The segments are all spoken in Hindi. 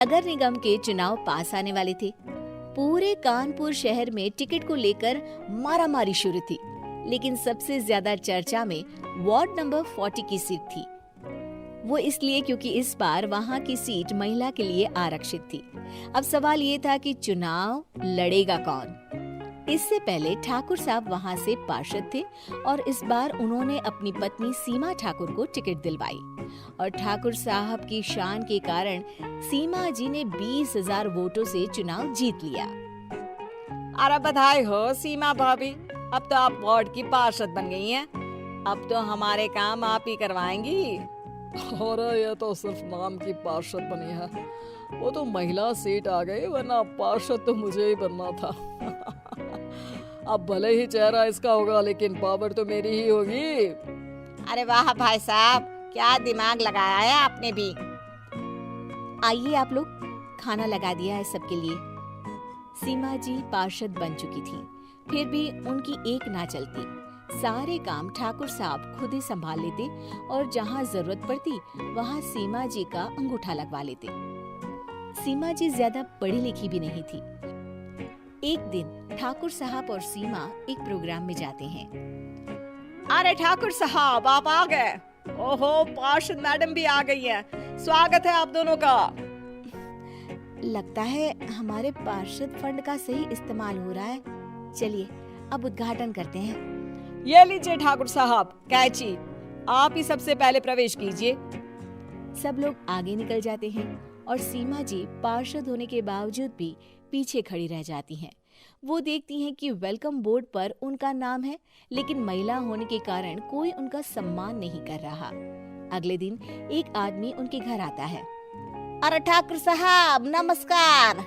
नगर निगम के चुनाव पास आने वाले थे। पूरे कानपुर शहर में टिकट को लेकर मारामारी शुरू थी, लेकिन सबसे ज्यादा चर्चा में वार्ड नंबर 40 की सीट थी। वो इसलिए क्योंकि इस बार वहां की सीट महिला के लिए आरक्षित थी। अब सवाल ये था कि चुनाव लड़ेगा कौन। इससे पहले ठाकुर साहब वहां से पार्षद थे और इस बार उन्होंने अपनी पत्नी सीमा ठाकुर को टिकट दिलवाई और ठाकुर साहब की शान के कारण सीमा जी ने 20,000 वोटों से चुनाव जीत लिया। अरे बधाई हो सीमा भाभी, अब तो आप वार्ड की पार्षद बन गई हैं। अब तो हमारे काम आप ही करवाएंगी। अरे ये तो सिर्फ नाम की पार्षद बनी है, वो तो महिला सीट आ गई, वरना पार्षद तो मुझे ही बनना था। अब भले ही चेहरा इसका होगा, लेकिन पावर तो मेरी ही होगी। अरे वाह भाई साहब, क्या दिमाग लगाया है आपने भी। आइए आप लोग, खाना लगा दिया है सबके लिए। सीमा जी पार्षद बन चुकी थी, फिर भी उनकी एक ना चलती। सारे काम ठाकुर साहब खुद ही संभाल लेते और जहाँ जरूरत पड़ती वहाँ सीमा जी का अंगूठा लगवा लेते। सीमा जी ज्यादा पढ़ी लिखी भी नहीं थी। एक दिन ठाकुर साहब और सीमा एक प्रोग्राम में जाते हैं। अरे ठाकुर साहब, आप आ गए। ओहो, पार्षद मैडम भी आ गई है। स्वागत है आप दोनों का। लगता है हमारे पार्षद फंड का सही इस्तेमाल हो रहा है। चलिए अब उद्घाटन करते हैं। ये लीजिए ठाकुर साहब कैची, आप ही सबसे पहले प्रवेश कीजिए। सब लोग आगे निकल जाते हैं और सीमा जी पार्षद होने के बावजूद भी पीछे खड़ी रह जाती हैं। वो देखती हैं कि वेलकम बोर्ड पर उनका नाम है, लेकिन महिला होने के कारण कोई उनका सम्मान नहीं कर रहा। अगले दिन एक आदमी उनके घर आता है। अरे ठाकुर साहब नमस्कार।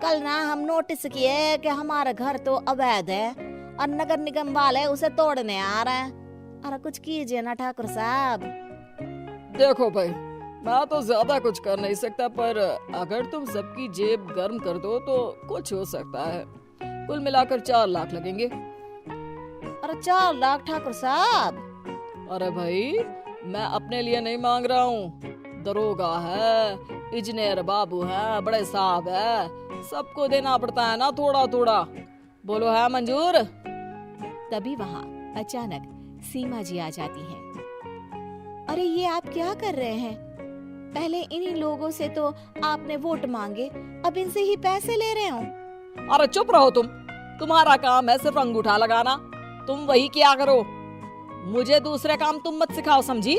कल ना हम नोटिस किए कि हमारा घर तो अवैध है और नगर निगम वाले उसे तोड़ने आ रहे हैं। अरे कुछ कीजिए ना ठाकुर साहब। देखो भाई, मैं तो ज्यादा कुछ कर नहीं सकता, पर अगर तुम सबकी जेब गर्म कर दो तो कुछ हो सकता है। कुल मिलाकर 4 लाख लगेंगे। अरे 4 लाख ठाकुर साहब? अरे भाई, मैं अपने लिए नहीं मांग रहा हूँ। दरोगा है, इंजीनियर बाबू है, बड़े साहब है, सबको देना पड़ता है ना थोड़ा थोड़ा। बोलो है मंजूर? तभी वहाँ अचानक सीमा जी आ जाती हैं। अरे ये आप क्या कर रहे हैं? पहले इन्हीं लोगों से तो आपने वोट मांगे, अब इनसे ही पैसे ले रहे हो। अरे चुप रहो तुम, तुम्हारा काम है सिर्फ अंगूठा लगाना, तुम वही किया करो। मुझे दूसरे काम तुम मत सिखाओ, समझी?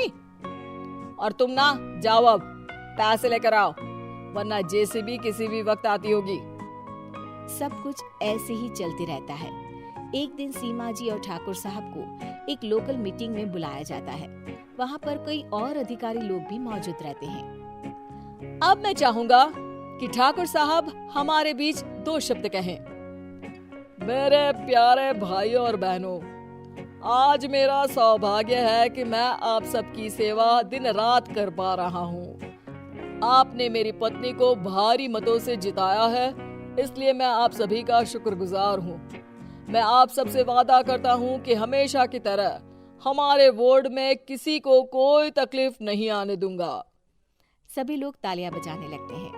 और तुम ना जाओ, अब पैसे लेकर आओ, वरना जेसीबी किसी भी वक्त आती होगी। सब कुछ ऐसे ही चलते रहता है। एक दिन सीमा जी और ठाकुर साहब को एक लोकल मीटिंग में बुलाया जाता है। वहाँ पर कई और अधिकारी लोग भी मौजूद रहते हैं। अब मैं चाहूंगा कि ठाकुर साहब हमारे बीच 2 शब्द कहें। मेरे प्यारे भाइयों और बहनों, आज मेरा सौभाग्य है कि मैं आप सबकी सेवा दिन रात कर पा रहा हूँ। आपने मेरी पत्नी को भारी मतों से जिताया है, इसलिए मैं आप सभी का शुक्रगुजार हूँ। मैं आप सबसे वादा करता हूँ कि हमेशा की तरह हमारे वार्ड में किसी को कोई तकलीफ नहीं आने दूंगा। सभी लोग तालियां बजाने लगते हैं।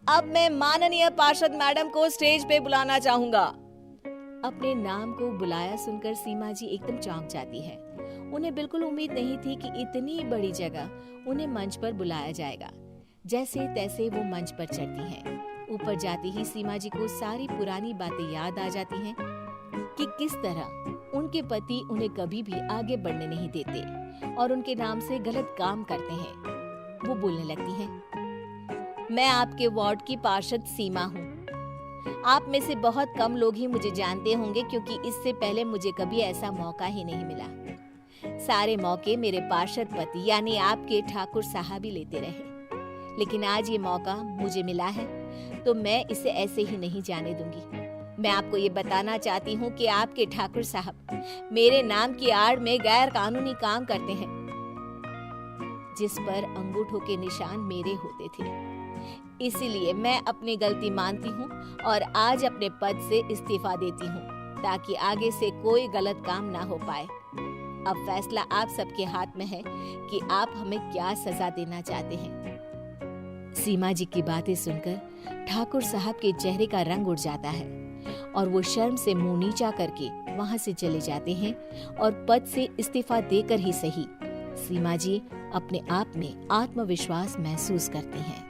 अब मैं माननीय पार्षद मैडम को स्टेज पे बुलाना चाहूंगा। अपने नाम को बुलाया सुनकर सीमा जी एकदम चौंक जाती है। उन्हें बिल्कुल उम्मीद नहीं थी कि इतनी बड़ी जगह उन्हें मंच पर बुलाया जाएगा। जैसे तैसे वो मंच पर चढ़ती हैं। ऊपर जाते ही सीमा जी को सारी पुरानी बातें याद आ जाती हैं कि किस तरह उनके पति उन्हें कभी भी आगे बढ़ने नहीं देते और उनके नाम से गलत काम करते हैं। वो बोलने लगती हैं, मैं आपके वार्ड की पार्षद सीमा हूँ। आप में से बहुत कम लोग ही मुझे जानते होंगे, क्योंकि इससे पहले मुझे कभी ऐसा मौका ही नहीं मिला। सारे मौके मेरे पार्षद पति यानी आपके ठाकुर साहब ही लेते रहे, लेकिन आज ये मौका मुझे मिला है तो मैं इसे ऐसे ही नहीं जाने दूंगी। मैं आपको ये बताना चाहती हूँ कि आपके ठाकुर साहब मेरे नाम की आड़ में गैर कानूनी काम करते हैं, जिस पर अंगूठों के निशान मेरे होते थे। इसीलिए मैं अपनी गलती मानती हूँ और आज अपने पद से इस्तीफा देती हूँ, ताकि आगे से कोई गलत काम ना हो पाए। अब फैसला आप सबके हाथ में है कि आप हमें क्या सजा देना चाहते हैं। सीमा जी की बातें सुनकर ठाकुर साहब के चेहरे का रंग उड़ जाता है और वो शर्म से मुंह नीचा करके वहां से चले जाते हैं और पद से इस्तीफा देकर ही सही सीमा जी अपने आप में आत्मविश्वास महसूस करती हैं।